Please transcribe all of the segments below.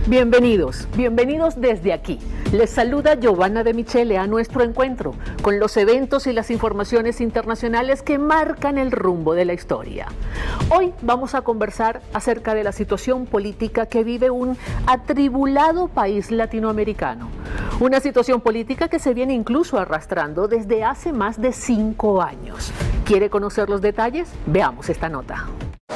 Bienvenidos desde aquí. Les saluda Giovanna de Michele a nuestro encuentro con los eventos y las informaciones internacionales que marcan el rumbo de la historia. Hoy vamos a conversar acerca de la situación política que vive un atribulado país latinoamericano. Una situación política que se viene incluso arrastrando desde hace más de 5 años. ¿Quiere conocer los detalles? Veamos esta nota.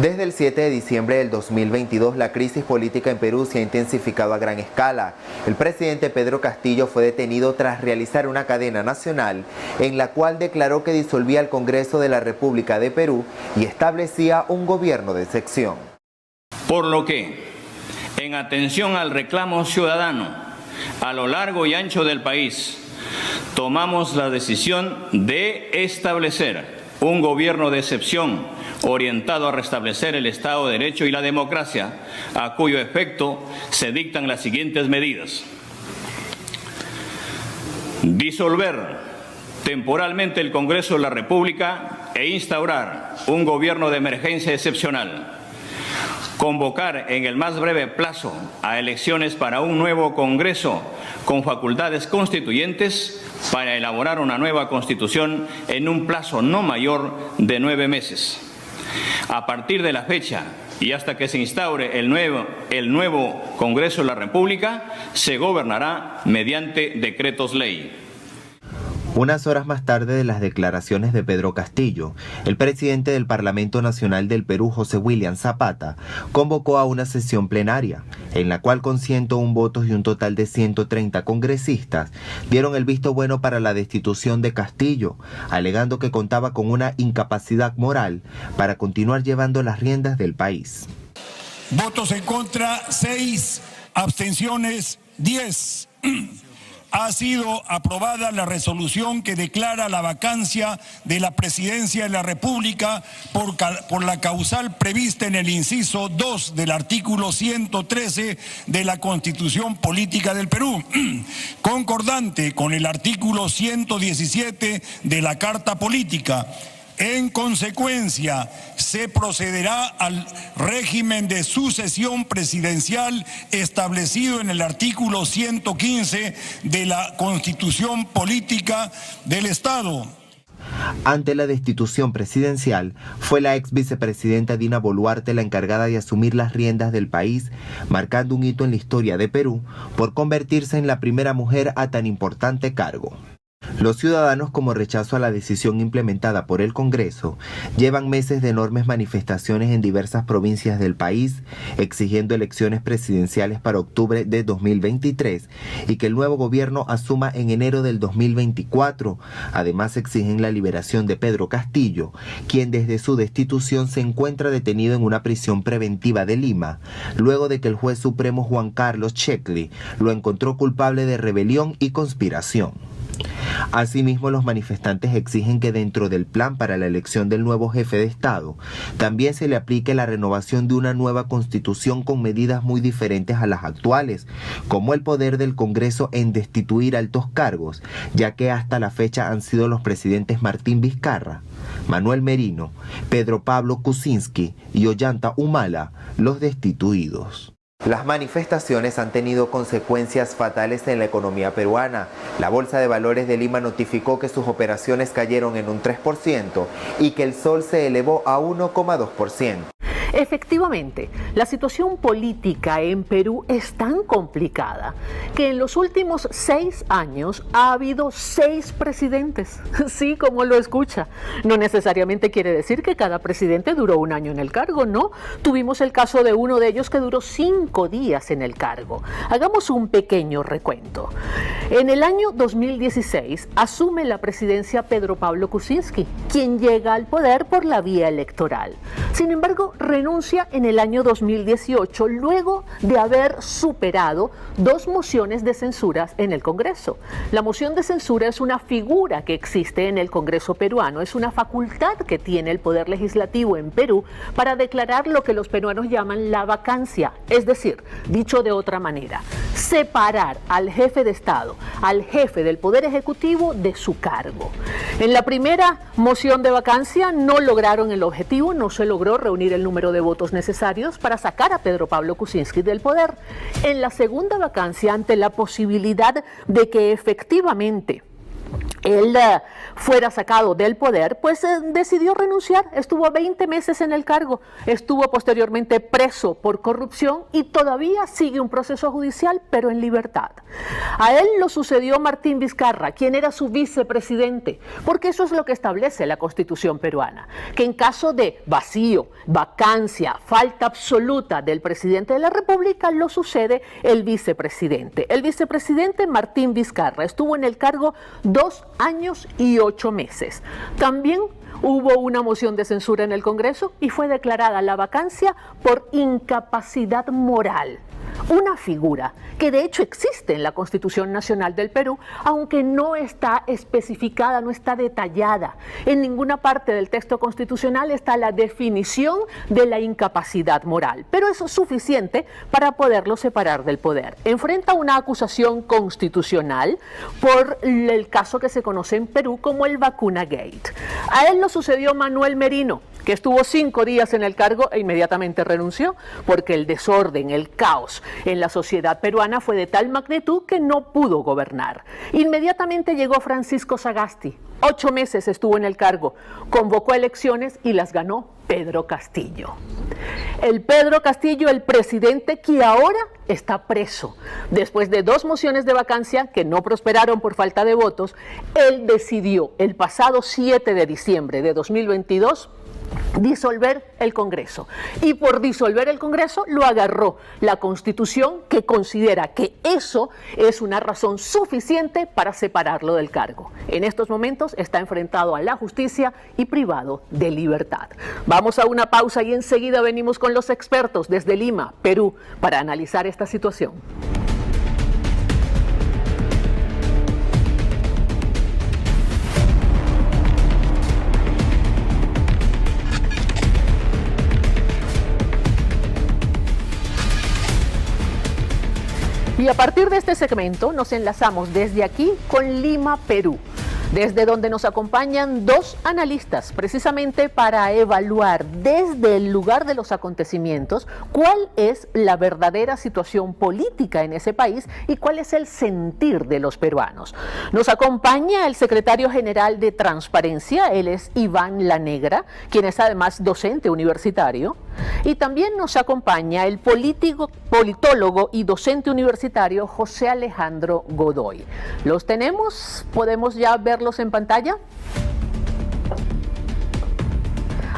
Desde el 7 de diciembre del 2022, la crisis política en Perú se ha intensificado a gran escala. El presidente Pedro Castillo fue detenido tras realizar una cadena nacional en la cual declaró que disolvía el Congreso de la República de Perú y establecía un gobierno de sección. Por lo que, en atención al reclamo ciudadano a lo largo y ancho del país, tomamos la decisión de establecer un gobierno de excepción orientado a restablecer el Estado de Derecho y la democracia, a cuyo efecto se dictan las siguientes medidas. Disolver temporalmente el Congreso de la República e instaurar un gobierno de emergencia excepcional. Convocar en el más breve plazo a elecciones para un nuevo Congreso con facultades constituyentes para elaborar una nueva Constitución en un plazo no mayor de 9 meses. A partir de la fecha y hasta que se instaure el nuevo Congreso de la República, se gobernará mediante decretos ley. Unas horas más tarde de las declaraciones de Pedro Castillo, el presidente del Parlamento Nacional del Perú, José William Zapata, convocó a una sesión plenaria, en la cual con 101 votos y un total de 130 congresistas, dieron el visto bueno para la destitución de Castillo, alegando que contaba con una incapacidad moral para continuar llevando las riendas del país. Votos en contra, 6, abstenciones, 10. Ha sido aprobada la resolución que declara la vacancia de la presidencia de la República por la causal prevista en el inciso 2 del artículo 113 de la Constitución Política del Perú, concordante con el artículo 117 de la Carta Política. En consecuencia, se procederá al régimen de sucesión presidencial establecido en el artículo 115 de la Constitución Política del Estado. Ante la destitución presidencial, fue la ex vicepresidenta Dina Boluarte la encargada de asumir las riendas del país, marcando un hito en la historia de Perú por convertirse en la primera mujer a tan importante cargo. Los ciudadanos, como rechazo a la decisión implementada por el Congreso, llevan meses de enormes manifestaciones en diversas provincias del país, exigiendo elecciones presidenciales para octubre de 2023 y que el nuevo gobierno asuma en enero del 2024. Además, exigen la liberación de Pedro Castillo, quien desde su destitución se encuentra detenido en una prisión preventiva de Lima, luego de que el juez supremo Juan Carlos Checli lo encontró culpable de rebelión y conspiración. Asimismo, los manifestantes exigen que dentro del plan para la elección del nuevo jefe de Estado también se le aplique la renovación de una nueva constitución con medidas muy diferentes a las actuales, como el poder del Congreso en destituir altos cargos, ya que hasta la fecha han sido los presidentes Martín Vizcarra, Manuel Merino, Pedro Pablo Kuczynski y Ollanta Humala los destituidos. Las manifestaciones han tenido consecuencias fatales en la economía peruana. La Bolsa de Valores de Lima notificó que sus operaciones cayeron en un 3% y que el sol se elevó a 1,2%. Efectivamente, la situación política en Perú es tan complicada que en los últimos 6 años ha habido 6 presidentes. Sí, como lo escucha. No necesariamente quiere decir que cada presidente duró 1 año en el cargo, no. Tuvimos el caso de uno de ellos que duró 5 días en el cargo. Hagamos un pequeño recuento. En el año 2016 asume la presidencia Pedro Pablo Kuczynski, quien llega al poder por la vía electoral. Sin embargo, renuncia en el año 2018 luego de haber superado 2 mociones de censura en el Congreso. La moción de censura es una figura que existe en el Congreso peruano, es una facultad que tiene el Poder Legislativo en Perú para declarar lo que los peruanos llaman la vacancia, es decir, dicho de otra manera, separar al jefe de Estado al jefe del Poder Ejecutivo de su cargo. En la primera moción de vacancia no lograron el objetivo, no se logró reunir el número de votos necesarios para sacar a Pedro Pablo Kuczynski del poder. En la segunda vacancia, ante la posibilidad de que efectivamente él fuera sacado del poder, pues decidió renunciar. Estuvo 20 meses en el cargo, estuvo posteriormente preso por corrupción y todavía sigue un proceso judicial, pero en libertad. A él lo sucedió Martín Vizcarra, quien era su vicepresidente, porque eso es lo que establece la Constitución peruana, que en caso de vacío, vacancia, falta absoluta del presidente de la República, lo sucede el vicepresidente. El vicepresidente Martín Vizcarra estuvo en el cargo 2 años y 8 meses. También hubo una moción de censura en el Congreso y fue declarada la vacancia por incapacidad moral. Una figura que de hecho existe en la Constitución Nacional del Perú, aunque no está especificada, no está detallada. En ninguna parte del texto constitucional está la definición de la incapacidad moral, pero eso es suficiente para poderlo separar del poder. Enfrenta una acusación constitucional por el caso que se conoce en Perú como el Vacuna Gate. A él lo sucedió Manuel Merino, que estuvo 5 días en el cargo e inmediatamente renunció, porque el desorden, el caos en la sociedad peruana fue de tal magnitud que no pudo gobernar. Inmediatamente llegó Francisco Sagasti, 8 meses estuvo en el cargo, convocó elecciones y las ganó Pedro Castillo. El Pedro Castillo, el presidente que ahora está preso. Después de 2 mociones de vacancia que no prosperaron por falta de votos, él decidió el pasado 7 de diciembre de 2022 disolver el Congreso. Y por disolver el Congreso lo agarró la Constitución, que considera que eso es una razón suficiente para separarlo del cargo. En estos momentos está enfrentado a la justicia y privado de libertad. Vamos a una pausa y enseguida venimos con los expertos desde Lima, Perú, para analizar esta situación. Y a partir de este segmento nos enlazamos desde aquí con Lima, Perú, desde donde nos acompañan 2 analistas precisamente para evaluar desde el lugar de los acontecimientos cuál es la verdadera situación política en ese país y cuál es el sentir de los peruanos. Nos acompaña el secretario general de Transparencia, él es Iván La Negra, quien es además docente universitario. Y también nos acompaña el politólogo y docente universitario José Alejandro Godoy. ¿Los tenemos? ¿Podemos ya verlos en pantalla?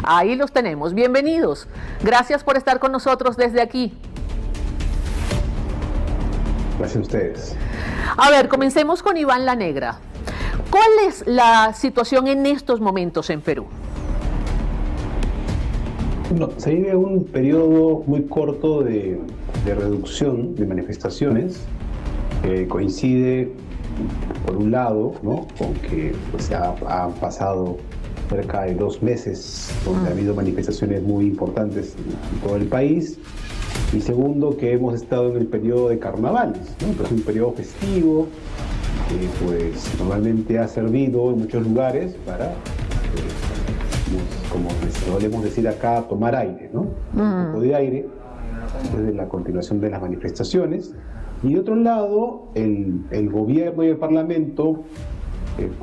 Ahí los tenemos. Bienvenidos. Gracias por estar con nosotros desde aquí. Gracias a ustedes. A ver, comencemos con Iván La Negra. ¿Cuál es la situación en estos momentos en Perú? Bueno, se vive un periodo muy corto de reducción de manifestaciones. Coincide, por un lado, ¿no?, con que pues, han pasado cerca de 2 meses donde ha habido manifestaciones muy importantes en todo el país. Y segundo, que hemos estado en el periodo de carnavales, ¿no? Entonces, un periodo festivo que pues, normalmente ha servido en muchos lugares para... como solemos decir acá, tomar aire, ¿no? Un poco de aire desde la continuación de las manifestaciones. Y de otro lado, el gobierno y el parlamento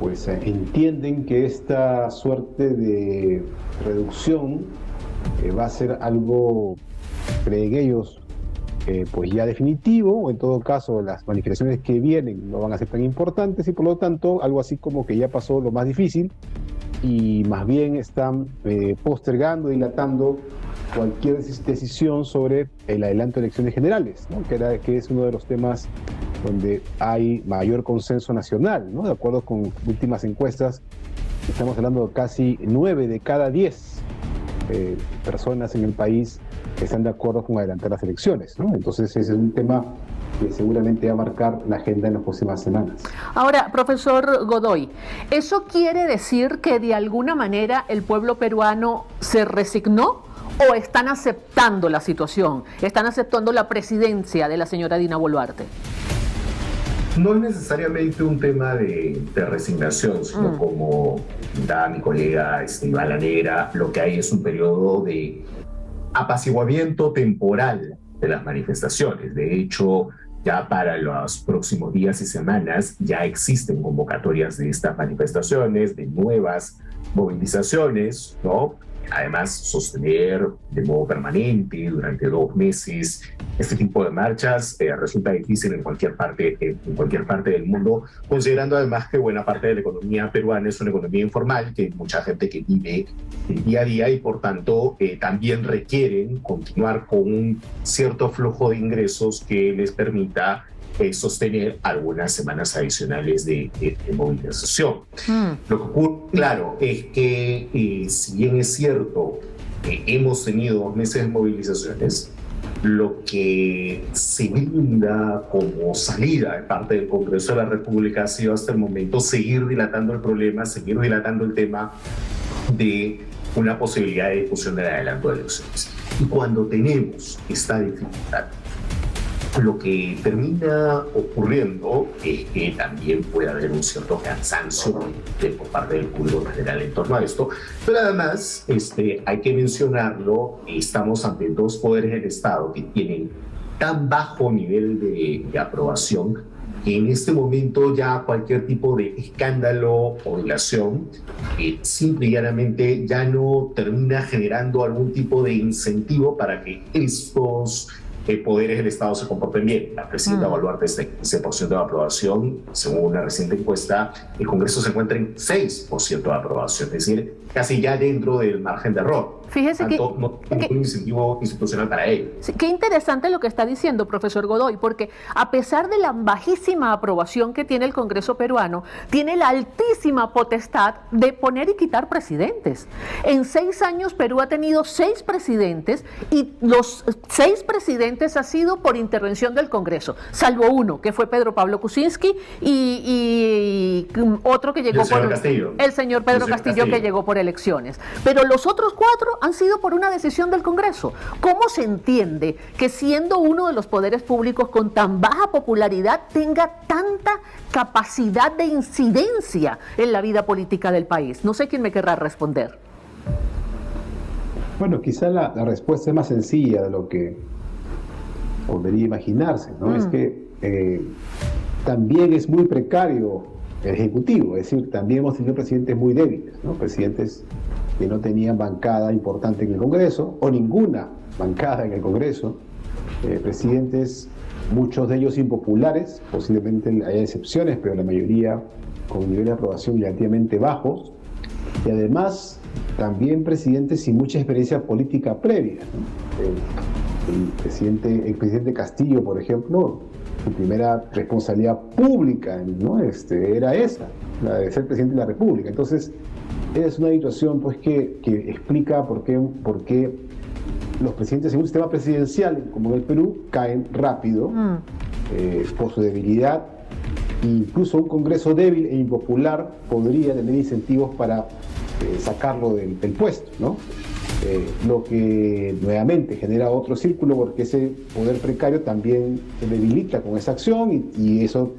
pues entienden que esta suerte de reducción va a ser algo, creen ellos, pues ya definitivo, o en todo caso las manifestaciones que vienen no van a ser tan importantes y por lo tanto algo así como que ya pasó lo más difícil y más bien están postergando, dilatando cualquier decisión sobre el adelanto de elecciones generales, ¿no? que es uno de los temas donde hay mayor consenso nacional, ¿no? De acuerdo con últimas encuestas, estamos hablando de casi 9 de cada 10 personas en el país que están de acuerdo con adelantar las elecciones, ¿no? Entonces ese es un tema que seguramente va a marcar la agenda en las próximas semanas. Ahora, profesor Godoy, ¿eso quiere decir que de alguna manera el pueblo peruano se resignó o están aceptando la situación, están aceptando la presidencia de la señora Dina Boluarte? No es necesariamente un tema de resignación, sino como da mi colega Iván La Negra, lo que hay es un periodo de apaciguamiento temporal de las manifestaciones. De hecho, ya para los próximos días y semanas ya existen convocatorias de estas manifestaciones, de nuevas movilizaciones, ¿no? Además, sostener de modo permanente durante 2 meses este tipo de marchas resulta difícil en cualquier parte del mundo, considerando además que buena parte de la economía peruana es una economía informal, que hay mucha gente que vive el día a día y por tanto también requieren continuar con un cierto flujo de ingresos que les permita sostener algunas semanas adicionales de movilización. Lo que ocurre, claro, es que si bien es cierto que hemos tenido 2 meses de movilizaciones, lo que se brinda como salida de parte del Congreso de la República ha sido hasta el momento seguir dilatando el problema, seguir dilatando el tema de una posibilidad de discusión del adelanto de elecciones. Y cuando tenemos esta dificultad, lo que termina ocurriendo es que también puede haber un cierto cansancio por parte del público en general en torno a esto, pero además hay que mencionarlo, estamos ante 2 poderes del Estado que tienen tan bajo nivel de aprobación que en este momento ya cualquier tipo de escándalo o violación simple y llanamente ya no termina generando algún tipo de incentivo para que estos poderes del Estado se comporten bien. La presidenta Boluarte está en 15% de aprobación. Según una reciente encuesta, el Congreso se encuentra en 6% de aprobación, es decir, casi ya dentro del margen de error. Fíjese que no hay un incentivo institucional para ello. Sí, qué interesante lo que está diciendo, profesor Godoy, porque a pesar de la bajísima aprobación que tiene el Congreso peruano, tiene la altísima potestad de poner y quitar presidentes. En 6 años Perú ha tenido 6 presidentes y los 6 presidentes ha sido por intervención del Congreso, salvo uno, que fue Pedro Pablo Kuczynski y otro que llegó por el señor Pedro Castillo, que llegó por elecciones. Pero los otros 4 han sido por una decisión del Congreso. ¿Cómo se entiende que siendo uno de los poderes públicos con tan baja popularidad tenga tanta capacidad de incidencia en la vida política del país? No sé quién me querrá responder. Bueno, quizá la respuesta es más sencilla de lo que podría imaginarse, ¿no? Es que también es muy precario el Ejecutivo, es decir, también hemos tenido presidentes muy débiles, ¿no? Presidentes que no tenían bancada importante en el Congreso, o ninguna bancada en el Congreso, presidentes, muchos de ellos impopulares, posiblemente haya excepciones, pero la mayoría con niveles de aprobación relativamente bajos, y además también presidentes sin mucha experiencia política previa, ¿no? El presidente Castillo, por ejemplo, su primera responsabilidad pública, ¿no? Era esa, la de ser presidente de la República. Entonces, es una situación pues, que explica por qué los presidentes en un sistema presidencial como en el Perú caen rápido por su debilidad. Incluso un Congreso débil e impopular podría tener incentivos para sacarlo del puesto, ¿no? Lo que nuevamente genera otro círculo, porque ese poder precario también se debilita con esa acción y eso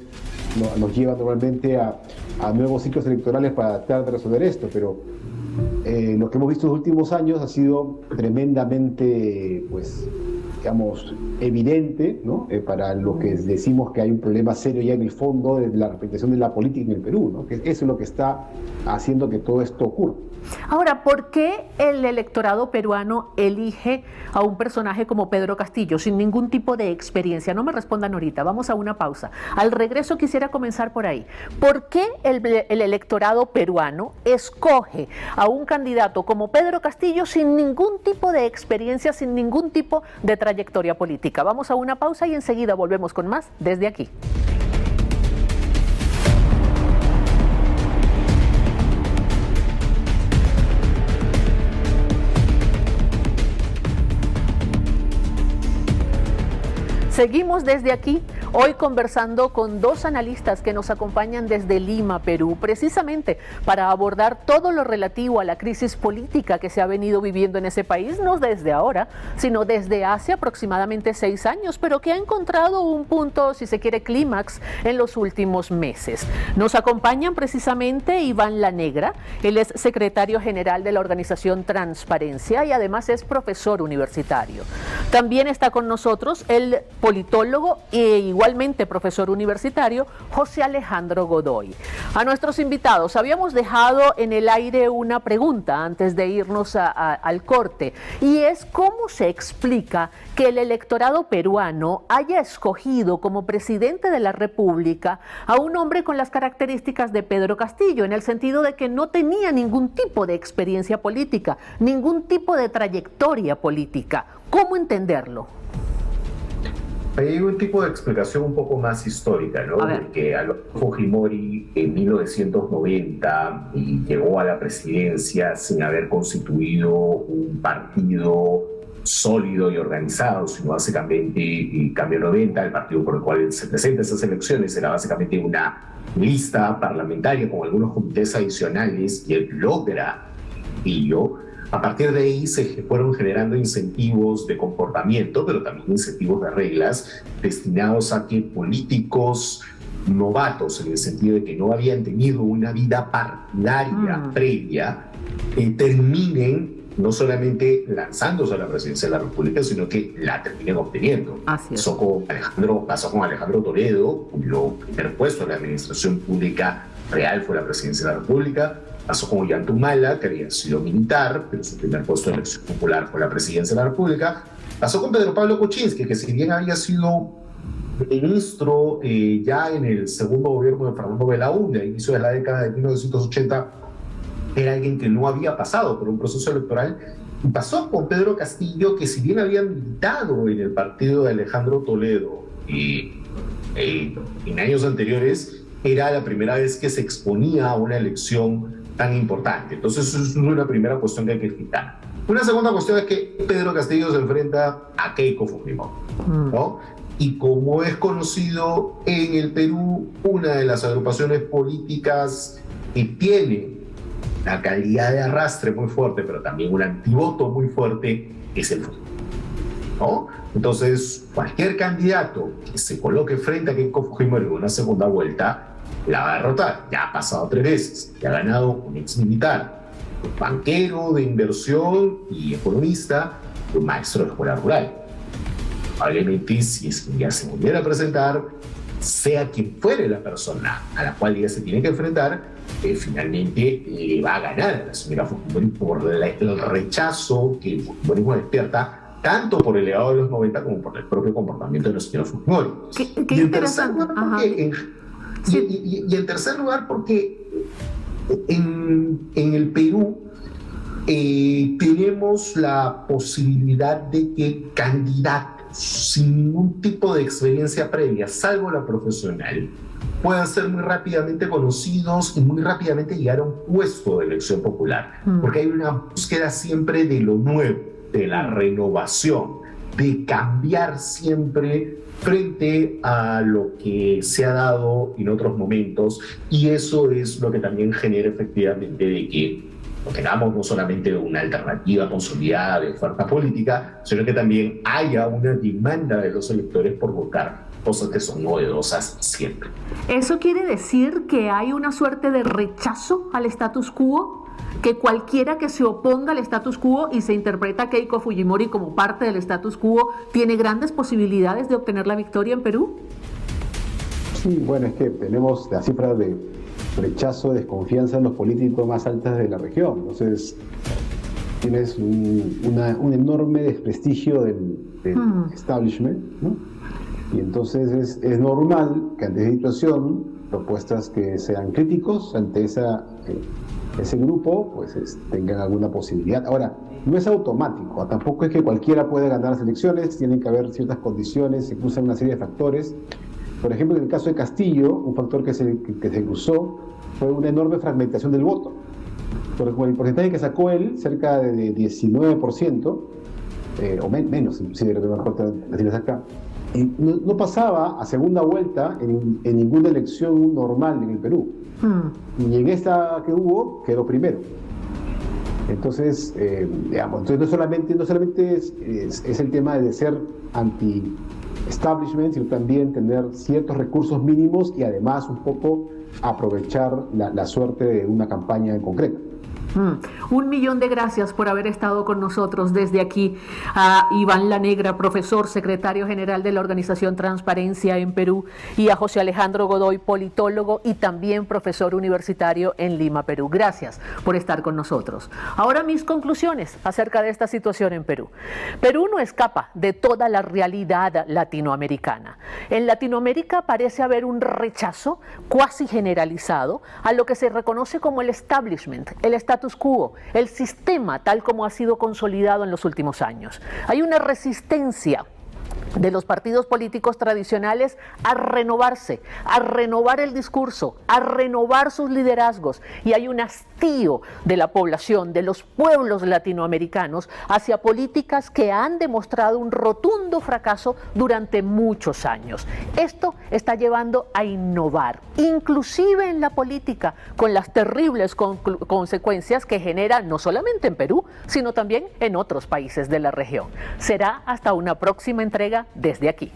nos lleva normalmente a nuevos ciclos electorales para tratar de resolver esto, pero lo que hemos visto en los últimos años ha sido tremendamente, pues, digamos, evidente, ¿no? Para lo que decimos que hay un problema serio ya en el fondo de la representación de la política en el Perú, ¿no? Que eso es lo que está haciendo que todo esto ocurra. Ahora, ¿por qué el electorado peruano elige a un personaje como Pedro Castillo sin ningún tipo de experiencia? No me respondan ahorita, vamos a una pausa. Al regreso quisiera comenzar por ahí. ¿Por qué el electorado peruano escoge a un candidato como Pedro Castillo sin ningún tipo de experiencia, sin ningún tipo de trayectoria política? Vamos a una pausa y enseguida volvemos con más desde aquí. Seguimos desde aquí. Hoy conversando con dos analistas que nos acompañan desde Lima, Perú, precisamente para abordar todo lo relativo a la crisis política que se ha venido viviendo en ese país, no desde ahora, sino desde hace aproximadamente 6 años, pero que ha encontrado un punto, si se quiere, clímax en los últimos meses. Nos acompañan precisamente Iván La Negra, él es secretario general de la organización Transparencia y además es profesor universitario. También está con nosotros el politólogo e igualmente profesor universitario José Alejandro Godoy. A nuestros invitados habíamos dejado en el aire una pregunta antes de irnos al corte, y es cómo se explica que el electorado peruano haya escogido como presidente de la República a un hombre con las características de Pedro Castillo, en el sentido de que no tenía ningún tipo de experiencia política, ningún tipo de trayectoria política. ¿Cómo entenderlo? Hay un tipo de explicación un poco más histórica, ¿no? Porque Alberto Fujimori en 1990 llegó a la presidencia sin haber constituido un partido sólido y organizado, sino básicamente Cambio 90, el partido por el cual se presenta esas elecciones, era básicamente una lista parlamentaria con algunos comités adicionales, y él logra ello. A partir de ahí se fueron generando incentivos de comportamiento, pero también incentivos de reglas destinados a que políticos novatos, en el sentido de que no habían tenido una vida partidaria previa, terminen no solamente lanzándose a la presidencia de la República, sino que la terminen obteniendo. Pasó con Alejandro Toledo, cuyo primer puesto en la administración pública real fue la presidencia de la República. Pasó con Ollantumala, que había sido militar, pero su primer puesto de elección popular fue la presidencia de la República. Pasó con Pedro Pablo Kuczynski, que si bien había sido ministro ya en el segundo gobierno de Fernando Belaúnde, a inicio de la década de 1980, era alguien que no había pasado por un proceso electoral. Y pasó con Pedro Castillo, que si bien había militado en el partido de Alejandro Toledo en años anteriores, era la primera vez que se exponía a una elección tan importante. Entonces, eso es una primera cuestión que hay que explicar. Una segunda cuestión es que Pedro Castillo se enfrenta a Keiko Fujimori, ¿no? Y como es conocido en el Perú, una de las agrupaciones políticas que tiene la calidad de arrastre muy fuerte, pero también un antivoto muy fuerte, es el Fujimori, ¿no? Entonces, cualquier candidato que se coloque frente a Keiko Fujimori en una segunda vuelta la va a derrotar. Ya ha pasado 3 veces, ya ha ganado un ex militar, un banquero de inversión y economista, un maestro de escuela rural. Probablemente, si es que ya se volviera a presentar, sea quien fuere la persona a la cual ella se tiene que enfrentar, finalmente le va a ganar a la señora Fujimori por el rechazo que el fujimorismo despierta, tanto por el legado de los 90 como por el propio comportamiento de la señora Fujimori. Qué interesante. Y en tercer lugar, porque en el Perú tenemos la posibilidad de que candidatos sin ningún tipo de experiencia previa, salvo la profesional, puedan ser muy rápidamente conocidos y muy rápidamente llegar a un puesto de elección popular, porque hay una búsqueda siempre de lo nuevo, de la renovación, de cambiar siempre frente a lo que se ha dado en otros momentos, y eso es lo que también genera efectivamente de que tengamos no solamente una alternativa consolidada de oferta política, sino que también haya una demanda de los electores por buscar cosas que son novedosas siempre. ¿Eso quiere decir que hay una suerte de rechazo al status quo? ¿Que cualquiera que se oponga al status quo y se interpreta a Keiko Fujimori como parte del status quo tiene grandes posibilidades de obtener la victoria en Perú? Sí, bueno, es que tenemos la cifra de rechazo, desconfianza en los políticos más altas de la región. Entonces, tienes un enorme desprestigio del establishment, ¿no? Y entonces es normal que ante esa situación, propuestas que sean críticos ante ese grupo, pues tengan alguna posibilidad. Ahora, no es automático, tampoco es que cualquiera puede ganar las elecciones, tienen que haber ciertas condiciones, se cruzan una serie de factores. Por ejemplo, en el caso de Castillo, un factor que se cruzó fue una enorme fragmentación del voto. Por el porcentaje que sacó él, cerca de 19%, o menos, si lo que mejor la tienes acá, no pasaba a segunda vuelta en ninguna elección normal en el Perú. Y en esta que hubo, quedó primero. Entonces, entonces no solamente es el tema de ser anti-establishment, sino también tener ciertos recursos mínimos y además un poco aprovechar la suerte de una campaña en concreto. 1.000.000 de gracias por haber estado con nosotros desde aquí. A Iván Lanegra, profesor, secretario general de la organización Transparencia en Perú, y a José Alejandro Godoy, politólogo y también profesor universitario en Lima, Perú. Gracias por estar con nosotros. Ahora mis conclusiones acerca de esta situación en Perú. Perú no escapa de toda la realidad latinoamericana. En Latinoamérica parece haber un rechazo cuasi generalizado a lo que se reconoce como el establishment, el status quo, el sistema tal como ha sido consolidado en los últimos años. Hay una resistencia de los partidos políticos tradicionales a renovarse, a renovar el discurso, a renovar sus liderazgos, y hay un hastío de la población, de los pueblos latinoamericanos, hacia políticas que han demostrado un rotundo fracaso durante muchos años. Esto está llevando a innovar, inclusive en la política, con las terribles consecuencias que genera no solamente en Perú, sino también en otros países de la región. Será hasta una próxima entrega desde aquí.